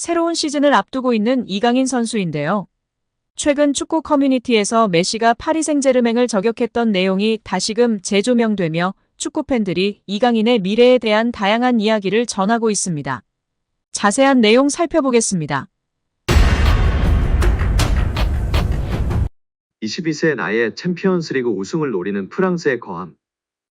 새로운 시즌을 앞두고 있는 이강인 선수인데요. 최근 축구 커뮤니티에서 메시가 파리 생제르맹을 저격했던 내용이 다시금 재조명되며 축구 팬들이 이강인의 미래에 대한 다양한 이야기를 전하고 있습니다. 자세한 내용 살펴보겠습니다. 22세 나이에 챔피언스리그 우승을 노리는 프랑스의 거함.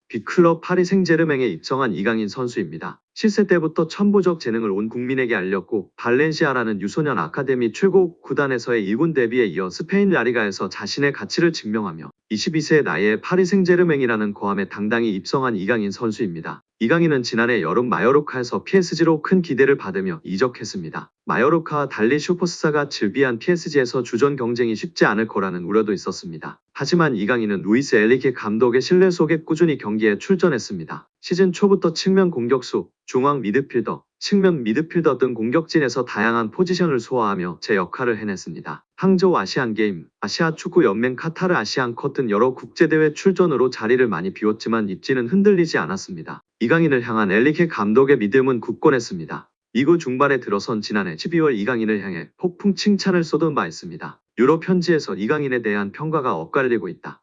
빅클럽 파리 생제르맹에 입성한 이강인 선수입니다. 실세 때부터 천부적 재능을 온 국민에게 알렸고 발렌시아라는 유소년 아카데미 최고 구단에서의 1군 데뷔에 이어 스페인 라리가에서 자신의 가치를 증명하며 22세 나이에 파리 생제르맹이라는 거함에 당당히 입성한 이강인 선수입니다. 이강인은 지난해 여름 마요르카에서 PSG로 큰 기대를 받으며 이적했습니다. 마요르카와 달리 슈퍼스타가 즐비한 PSG에서 주전 경쟁이 쉽지 않을 거라는 우려도 있었습니다. 하지만 이강인은 루이스 엔리케 감독의 신뢰 속에 꾸준히 경기에 출전했습니다. 시즌 초부터 측면 공격수, 중앙 미드필더, 측면 미드필더 등 공격진에서 다양한 포지션을 소화하며 제 역할을 해냈습니다. 항저우 아시안게임, 아시아축구연맹 카타르 아시안컵 등 여러 국제대회 출전으로 자리를 많이 비웠지만 입지는 흔들리지 않았습니다. 이강인을 향한 엔리케 감독의 믿음은 굳건했습니다. 리그 중반에 들어선 지난해 12월 이강인을 향해 폭풍 칭찬을 쏟은 바 있습니다. 유럽 현지에서 이강인에 대한 평가가 엇갈리고 있다.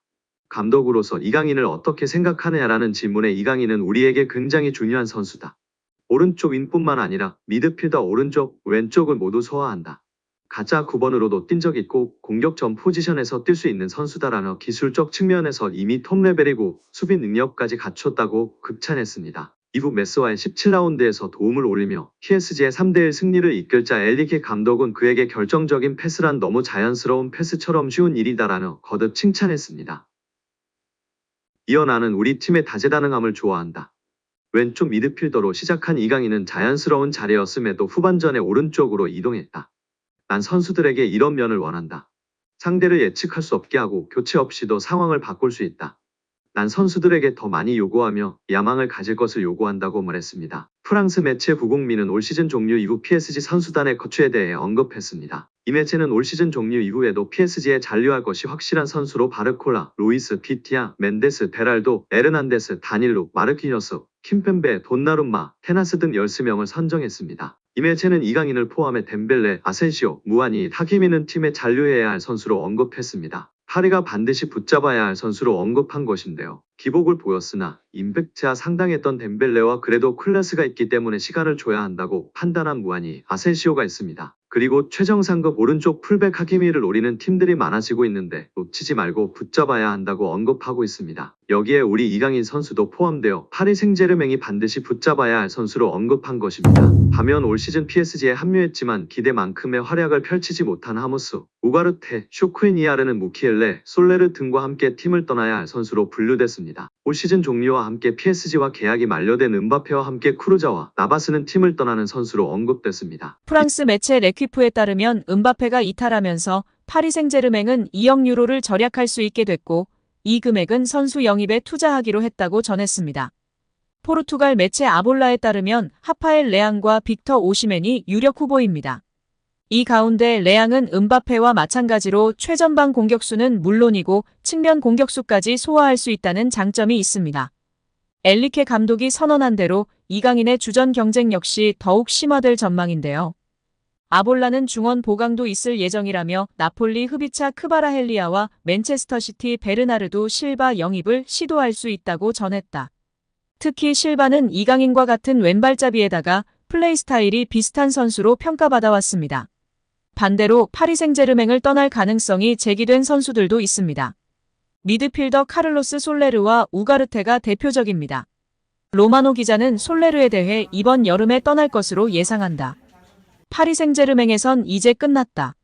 감독으로서 이강인을 어떻게 생각하느냐라는 질문에 이강인은 우리에게 굉장히 중요한 선수다. 오른쪽 윙뿐만 아니라 미드필더 오른쪽, 왼쪽을 모두 소화한다. 가짜 9번으로도 뛴 적 있고 공격 전 포지션에서 뛸 수 있는 선수다라며 기술적 측면에서 이미 톱 레벨이고 수비 능력까지 갖췄다고 극찬했습니다. 이후 메스와의 17라운드에서 도움을 올리며 PSG의 3대1 승리를 이끌 자 엔리케 감독은 그에게 결정적인 패스란 너무 자연스러운 패스처럼 쉬운 일이다라며 거듭 칭찬했습니다. 이어 나는 우리 팀의 다재다능함을 좋아한다. 왼쪽 미드필더로 시작한 이강인은 자연스러운 자리였음에도 후반전에 오른쪽으로 이동했다. 난 선수들에게 이런 면을 원한다. 상대를 예측할 수 없게 하고 교체 없이도 상황을 바꿀 수 있다. 난 선수들에게 더 많이 요구하며 야망을 가질 것을 요구한다고 말했습니다. 프랑스 매체 부국민은 올 시즌 종료 이후 PSG 선수단의 거취에 대해 언급했습니다. 이 매체는 올 시즌 종료 이후에도 PSG에 잔류할 것이 확실한 선수로 바르콜라, 루이스, 비티아, 멘데스, 베랄도, 에르난데스, 다닐로, 마르키녀스, 킴펜베, 돈나룸마, 테나스 등 13명을 선정했습니다. 이 매체는 이강인을 포함해 덴벨레, 아센시오, 무아니, 타키미는 팀에 잔류해야 할 선수로 언급했습니다. 파리가 반드시 붙잡아야 할 선수로 언급한 것인데요. 기복을 보였으나 임팩트가 상당했던 덴벨레와 그래도 클래스가 있기 때문에 시간을 줘야 한다고 판단한 무아니, 아센시오가 있습니다. 그리고 최정상급 오른쪽 풀백 하키미를 노리는 팀들이 많아지고 있는데 놓치지 말고 붙잡아야 한다고 언급하고 있습니다. 여기에 우리 이강인 선수도 포함되어 파리 생제르맹이 반드시 붙잡아야 할 선수로 언급한 것입니다. 반면 올 시즌 PSG에 합류했지만 기대만큼의 활약을 펼치지 못한 하무스, 우가르테, 쇼크이니아르는 무키엘레, 솔레르 등과 함께 팀을 떠나야 할 선수로 분류됐습니다. 올 시즌 종료와 함께 PSG와 계약이 만료된 은바페와 함께 크루자와 나바스는 팀을 떠나는 선수로 언급됐습니다. 프랑스 매체 레퀴프에 따르면 은바페가 이탈하면서 파리 생제르맹은 2억 유로를 절약할 수 있게 됐고 이 금액은 선수 영입에 투자하기로 했다고 전했습니다. 포르투갈 매체 아볼라에 따르면 하파엘 레앙과 빅터 오시멘이 유력 후보입니다. 이 가운데 레앙은 은바페와 마찬가지로 최전방 공격수는 물론이고 측면 공격수까지 소화할 수 있다는 장점이 있습니다. 엔리케 감독이 선언한 대로 이강인의 주전 경쟁 역시 더욱 심화될 전망인데요. 아볼라는 중원 보강도 있을 예정이라며 나폴리 흡이차 크바라헬리아와 맨체스터시티 베르나르도 실바 영입을 시도할 수 있다고 전했다. 특히 실바는 이강인과 같은 왼발잡이에다가 플레이 스타일이 비슷한 선수로 평가받아왔습니다. 반대로 파리 생제르맹을 떠날 가능성이 제기된 선수들도 있습니다. 미드필더 카를로스 솔레르와 우가르테가 대표적입니다. 로마노 기자는 솔레르에 대해 이번 여름에 떠날 것으로 예상한다. 파리 생제르맹에선 이제 끝났다.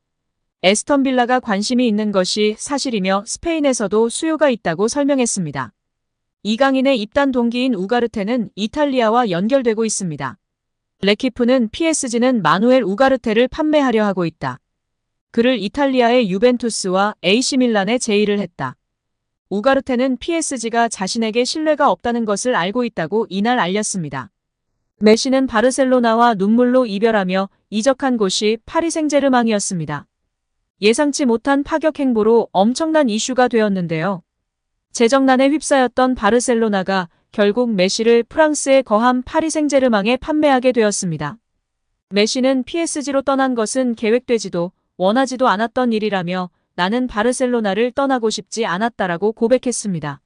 에스턴 빌라가 관심이 있는 것이 사실이며 스페인에서도 수요가 있다고 설명했습니다. 이강인의 입단 동기인 우가르테는 이탈리아와 연결되고 있습니다. 레키프는 PSG는 마누엘 우가르테를 판매하려 하고 있다. 그를 이탈리아의 유벤투스와 AC 밀란에 제의를 했다. 우가르테는 PSG가 자신에게 신뢰가 없다는 것을 알고 있다고 이날 알렸습니다. 메시는 바르셀로나와 눈물로 이별하며 이적한 곳이 파리 생제르맹이었습니다. 예상치 못한 파격 행보로 엄청난 이슈가 되었는데요. 재정난에 휩싸였던 바르셀로나가 결국 메시를 프랑스의 거함 파리 생제르맹에 판매하게 되었습니다. 메시는 PSG로 떠난 것은 계획되지도 원하지도 않았던 일이라며 나는 바르셀로나를 떠나고 싶지 않았다라고 고백했습니다.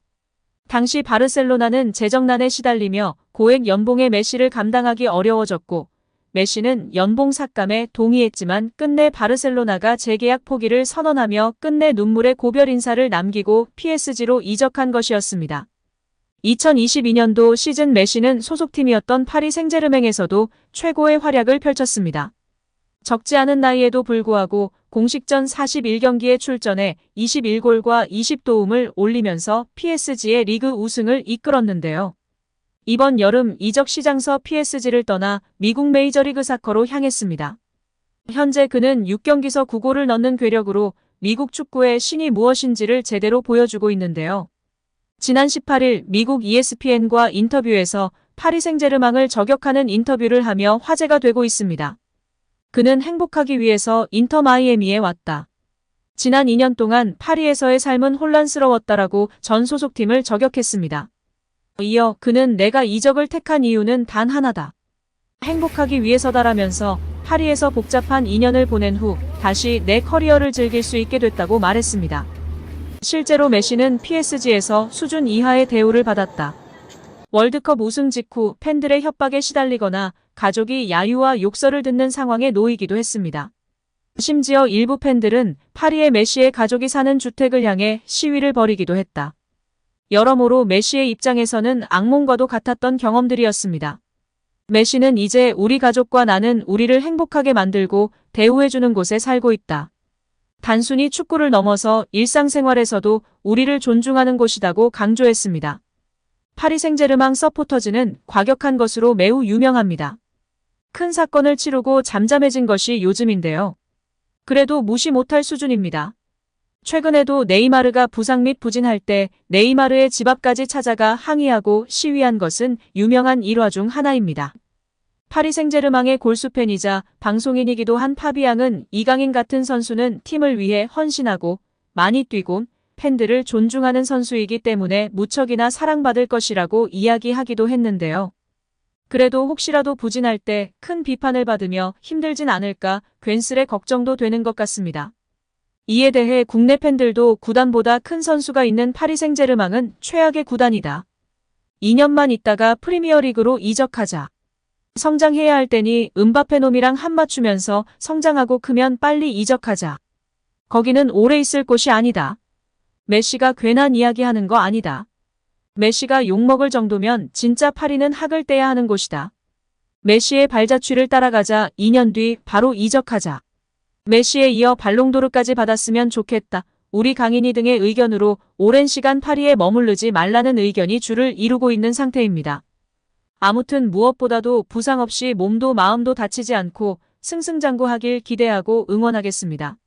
당시 바르셀로나는 재정난에 시달리며 고액 연봉의 메시를 감당하기 어려워졌고 메시는 연봉 삭감에 동의했지만 끝내 바르셀로나가 재계약 포기를 선언하며 끝내 눈물의 고별 인사를 남기고 PSG로 이적한 것이었습니다. 2022년도 시즌 메시는 소속팀이었던 파리 생제르맹에서도 최고의 활약을 펼쳤습니다. 적지 않은 나이에도 불구하고 공식전 41경기에 출전해 21골과 20도움을 올리면서 PSG의 리그 우승을 이끌었는데요. 이번 여름 이적 시장서 PSG를 떠나 미국 메이저리그 사커로 향했습니다. 현재 그는 6경기서 9골을 넣는 괴력으로 미국 축구의 신이 무엇인지를 제대로 보여주고 있는데요. 지난 18일 미국 ESPN과 인터뷰에서 파리 생제르맹을 저격하는 인터뷰를 하며 화제가 되고 있습니다. 그는 행복하기 위해서 인터 마이애미에 왔다. 지난 2년 동안 파리에서의 삶은 혼란스러웠다라고 전 소속팀을 저격했습니다. 이어 그는 내가 이적을 택한 이유는 단 하나다. 행복하기 위해서다라면서 파리에서 복잡한 2년을 보낸 후 다시 내 커리어를 즐길 수 있게 됐다고 말했습니다. 실제로 메시는 PSG에서 수준 이하의 대우를 받았다. 월드컵 우승 직후 팬들의 협박에 시달리거나 가족이 야유와 욕설을 듣는 상황에 놓이기도 했습니다. 심지어 일부 팬들은 파리의 메시의 가족이 사는 주택을 향해 시위를 벌이기도 했다. 여러모로 메시의 입장에서는 악몽과도 같았던 경험들이었습니다. 메시는 이제 우리 가족과 나는 우리를 행복하게 만들고 대우해주는 곳에 살고 있다. 단순히 축구를 넘어서 일상생활에서도 우리를 존중하는 곳이다고 강조했습니다. 파리 생제르맹 서포터즈는 과격한 것으로 매우 유명합니다. 큰 사건을 치르고 잠잠해진 것이 요즘인데요. 그래도 무시 못할 수준입니다. 최근에도 네이마르가 부상 및 부진할 때 네이마르의 집 앞까지 찾아가 항의하고 시위한 것은 유명한 일화 중 하나입니다. 파리 생제르맹의 골수팬이자 방송인이기도 한 파비앙은 이강인 같은 선수는 팀을 위해 헌신하고 많이 뛰고 팬들을 존중하는 선수이기 때문에 무척이나 사랑받을 것이라고 이야기하기도 했는데요. 그래도 혹시라도 부진할 때 큰 비판을 받으며 힘들진 않을까 괜스레 걱정도 되는 것 같습니다. 이에 대해 국내 팬들도 구단보다 큰 선수가 있는 파리 생제르맹은 최악의 구단이다. 2년만 있다가 프리미어리그로 이적하자. 성장해야 할 때니 음바페 놈이랑 한 맞추면서 성장하고 크면 빨리 이적하자. 거기는 오래 있을 곳이 아니다. 메시가 괜한 이야기하는 거 아니다. 메시가 욕먹을 정도면 진짜 파리는 학을 떼야 하는 곳이다. 메시의 발자취를 따라가자 2년 뒤 바로 이적하자. 메시에 이어 발롱도르까지 받았으면 좋겠다. 우리 강인이 등의 의견으로 오랜 시간 파리에 머무르지 말라는 의견이 줄을 이루고 있는 상태입니다. 아무튼 무엇보다도 부상 없이 몸도 마음도 다치지 않고 승승장구하길 기대하고 응원하겠습니다.